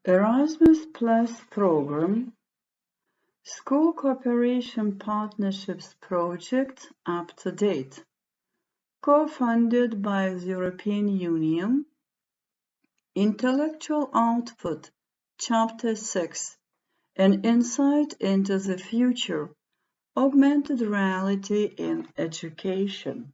Erasmus Plus program, School Cooperation Partnerships Project Up to Date, co-funded by the European Union, Intellectual Output, Chapter 6, An Insight into the Future, Augmented Reality in Education.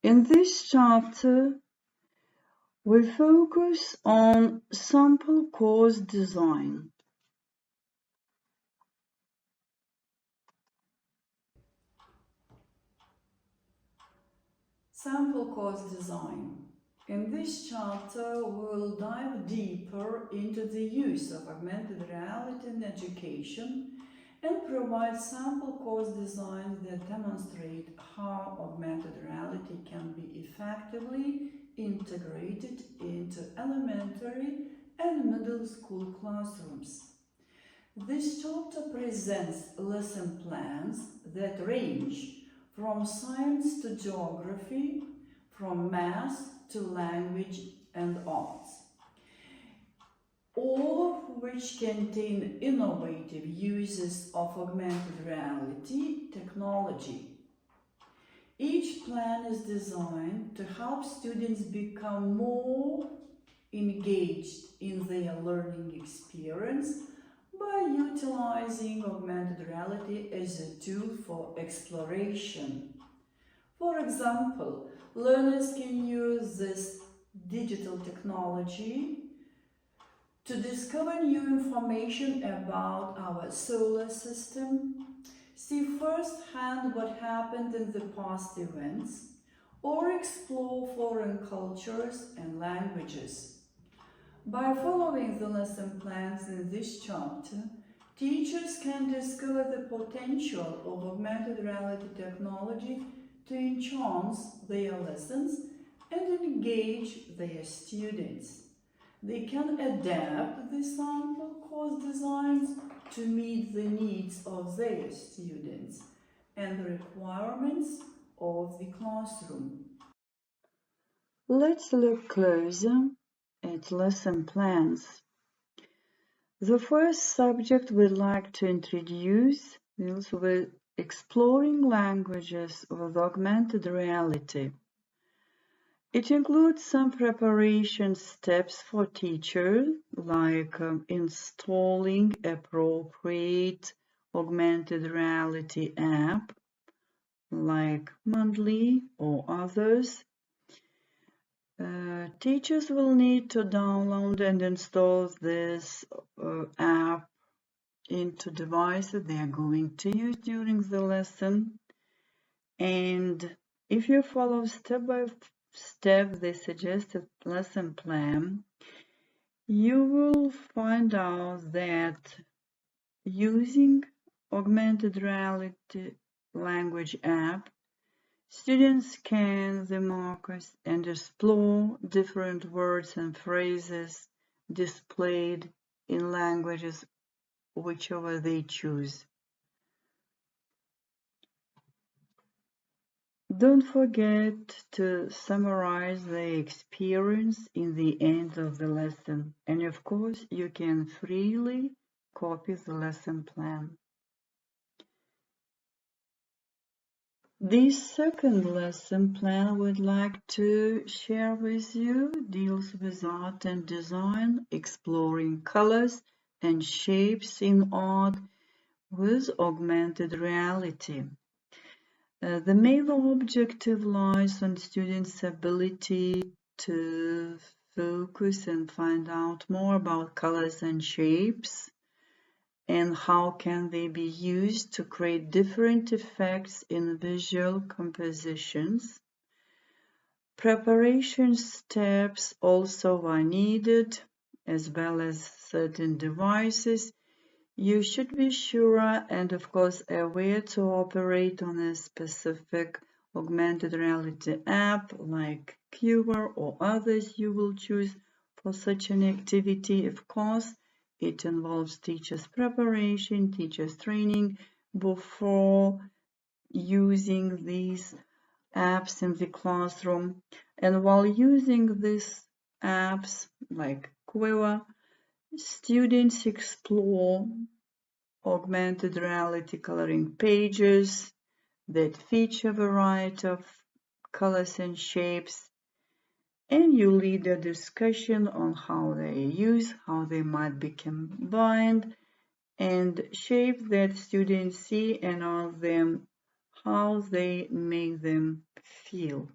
In this chapter, we focus on sample course design. Sample course design. In this chapter, we'll dive deeper into the use of augmented reality in education and provide sample course designs that demonstrate how augmented reality can be effectively integrated into elementary and middle school classrooms. This chapter presents lesson plans that range from science to geography, from math to language and arts, all of which contain innovative uses of augmented reality technology. Each plan is designed to help students become more engaged in their learning experience by utilizing augmented reality as a tool for exploration. For example, learners can use this digital technology to discover new information about our solar system, see firsthand what happened in the past events, or explore foreign cultures and languages. By following the lesson plans in this chapter, teachers can discover the potential of augmented reality technology to enhance their lessons and engage their students. They can adapt the sample course designs to meet the needs of their students and the requirements of the classroom. Let's look closer at lesson plans. The first subject we'd like to introduce deals with exploring languages with augmented reality. It includes some preparation steps for teachers, like installing appropriate augmented reality app, like Monthly or others. Teachers will need to download and install this app into devices they are going to use during the lesson. And if you follow step by step the suggested lesson plan, you will find out that using augmented reality language app, students scan the markers and explore different words and phrases displayed in languages whichever they choose. Don't forget to summarize the experience in the end of the lesson, and of course you can freely copy the lesson plan. The second lesson plan we'd like to share with you deals with art and design, exploring colors and shapes in art with augmented reality. The main objective lies on students' ability to focus and find out more about colors and shapes, and how can they be used to create different effects in visual compositions. Preparation steps also are needed, as well as certain devices. You should be sure and of course aware to operate on a specific augmented reality app like Cure or others you will choose for such an activity. Of course, it involves teachers' preparation, teachers' training before using these apps in the classroom. And while using these apps like Quiver, students explore augmented reality coloring pages that feature a variety of colors and shapes, and you lead a discussion on how they use, how they might be combined, and shapes that students see and ask them how they make them feel.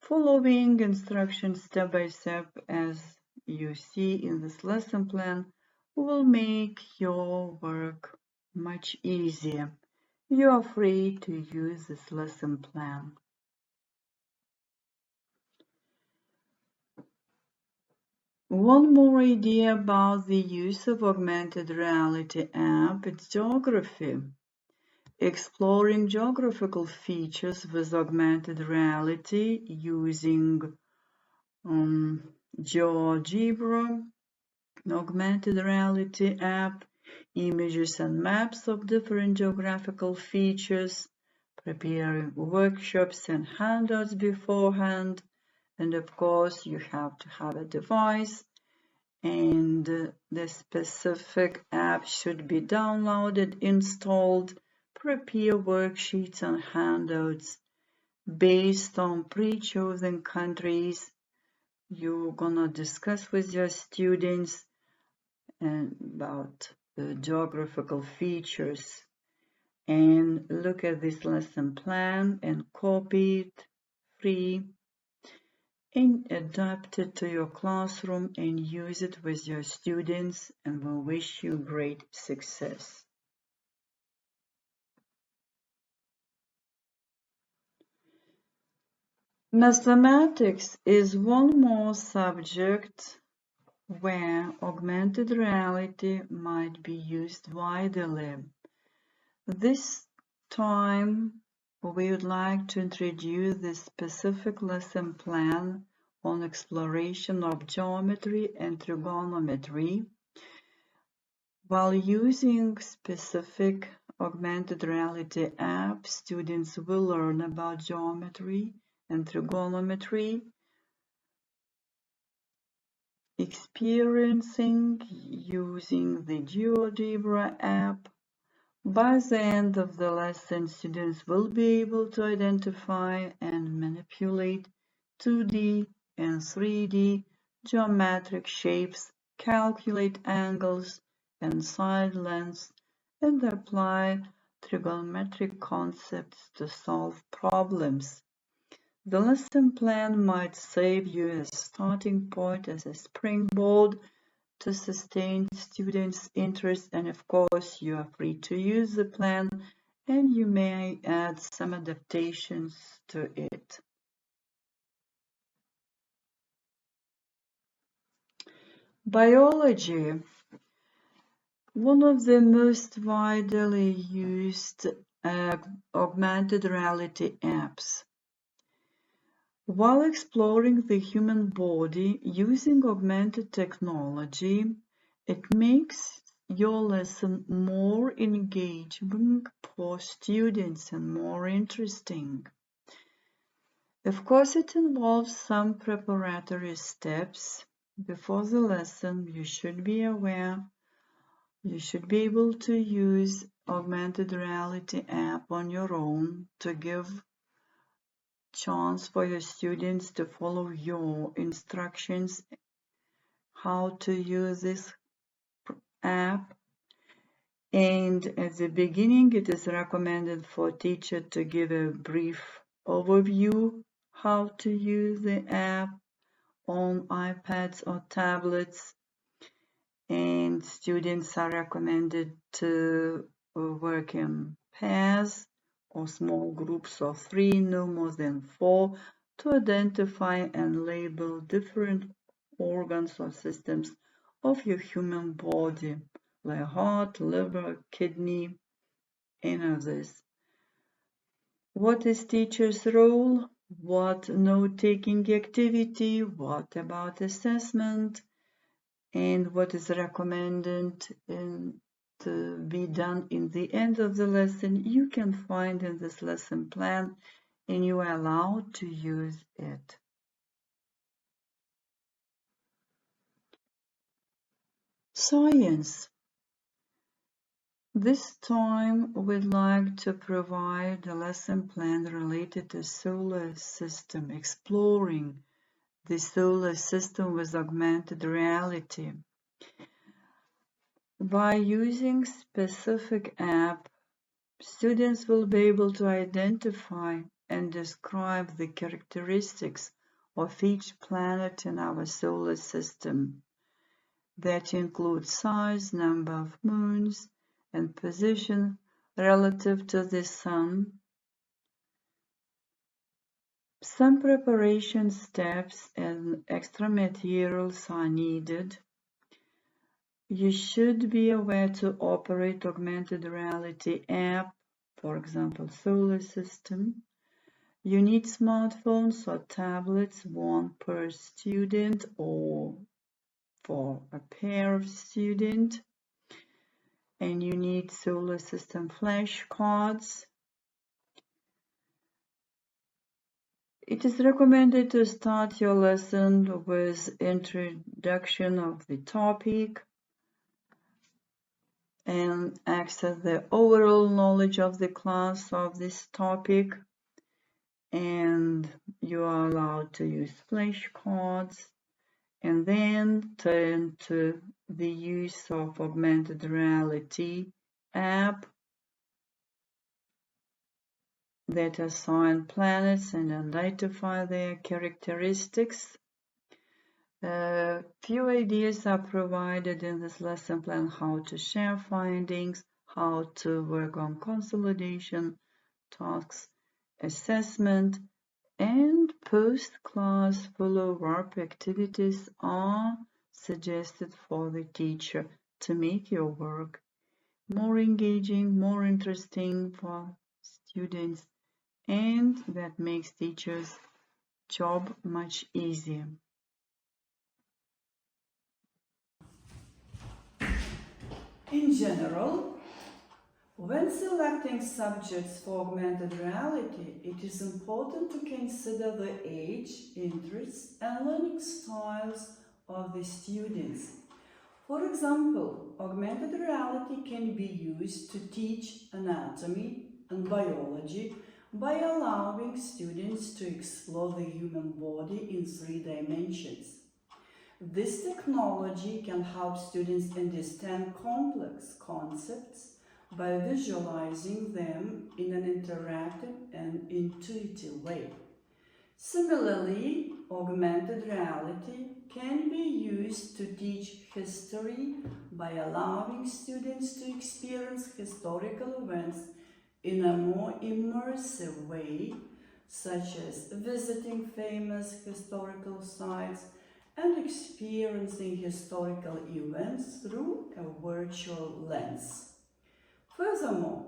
Following instructions step by step as you see in this lesson plan will make your work much easier. You are free to use this lesson plan. One more idea about the use of augmented reality app is geography. Exploring geographical features with augmented reality using GeoGebra, augmented reality app, images and maps of different geographical features, preparing workshops and handouts beforehand, and of course you have to have a device, and the specific app should be downloaded, installed, prepare worksheets and handouts based on pre-chosen countries you're gonna discuss with your students and about the geographical features, and look at this lesson plan and copy it free and adapt it to your classroom and use it with your students, and we'll wish you great success. Mathematics is one more subject where augmented reality might be used widely. This time we would like to introduce the specific lesson plan on exploration of geometry and trigonometry. While using specific augmented reality apps, students will learn about geometry and trigonometry, experiencing using the GeoGebra app. By the end of the lesson, students will be able to identify and manipulate 2D and 3D geometric shapes, calculate angles and side lengths, and apply trigonometric concepts to solve problems. The lesson plan might serve you as a starting point, as a springboard to sustain students' interest, and of course you are free to use the plan and you may add some adaptations to it. Biology. One of the most widely used augmented reality apps. While exploring the human body using augmented technology, it makes your lesson more engaging for students and more interesting. Of course, it involves some preparatory steps. Before the lesson, you should be aware, you should be able to use augmented reality app on your own to give chance for your students to follow your instructions how to use this app. And at the beginning, it is recommended for teacher to give a brief overview how to use the app on iPads or tablets. And students are recommended to work in pairs or small groups of 3, no more than 4, to identify and label different organs or systems of your human body, like heart, liver, kidney, and others. What is teacher's role? What note-taking activity? What about assessment? And what is recommended to be done in the end of the lesson, you can find in this lesson plan, and you are allowed to use it. Science. This time we'd like to provide a lesson plan related to solar system, exploring the solar system with augmented reality. By using specific app, students will be able to identify and describe the characteristics of each planet in our solar system. That include size, number of moons, and position relative to the Sun. Some preparation steps and extra materials are needed. You should be aware to operate augmented reality app, for example, solar system. You need smartphones or tablets, one per student or for a pair of students. And you need solar system flashcards. It is recommended to start your lesson with introduction of the topic and access the overall knowledge of the class of this topic. And you are allowed to use flashcards and then turn to the use of augmented reality app that assign planets and identify their characteristics. Few ideas are provided in this lesson plan: how to share findings, how to work on consolidation, tasks, assessment, and post-class follow-up activities are suggested for the teacher to make your work more engaging, more interesting for students, and that makes teachers' job much easier. In general, when selecting subjects for augmented reality, it is important to consider the age, interests, and learning styles of the students. For example, augmented reality can be used to teach anatomy and biology by allowing students to explore the human body in 3 dimensions. This technology can help students understand complex concepts by visualizing them in an interactive and intuitive way. Similarly, augmented reality can be used to teach history by allowing students to experience historical events in a more immersive way, such as visiting famous historical sites and experiencing historical events through a virtual lens. Furthermore,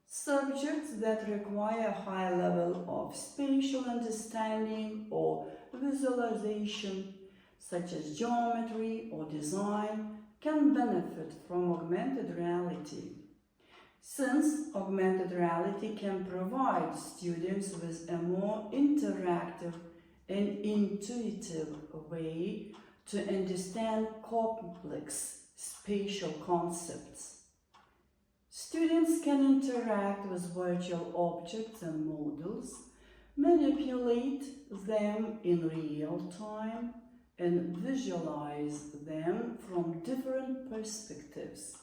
subjects that require a high level of spatial understanding or visualization, such as geometry or design, can benefit from augmented reality. Since augmented reality can provide students with a more interactive and intuitive way to understand complex spatial concepts. Students can interact with virtual objects and models, manipulate them in real time, and visualize them from different perspectives.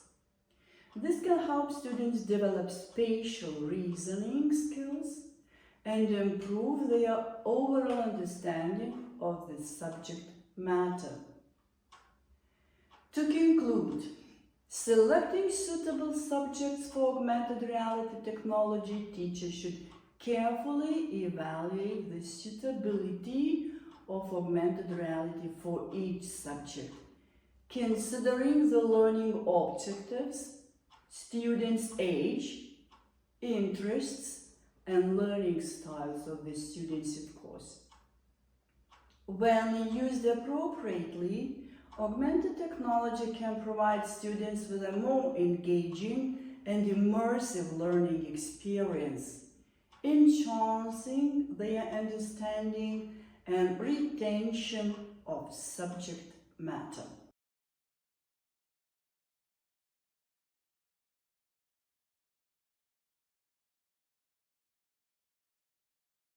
This can help students develop spatial reasoning skills and improve their overall understanding of the subject matter. To conclude, selecting suitable subjects for augmented reality technology, teachers should carefully evaluate the suitability of augmented reality for each subject, considering the learning objectives, students' age, interests, and learning styles of the students, of course. When used appropriately, augmented technology can provide students with a more engaging and immersive learning experience, enhancing their understanding and retention of subject matter.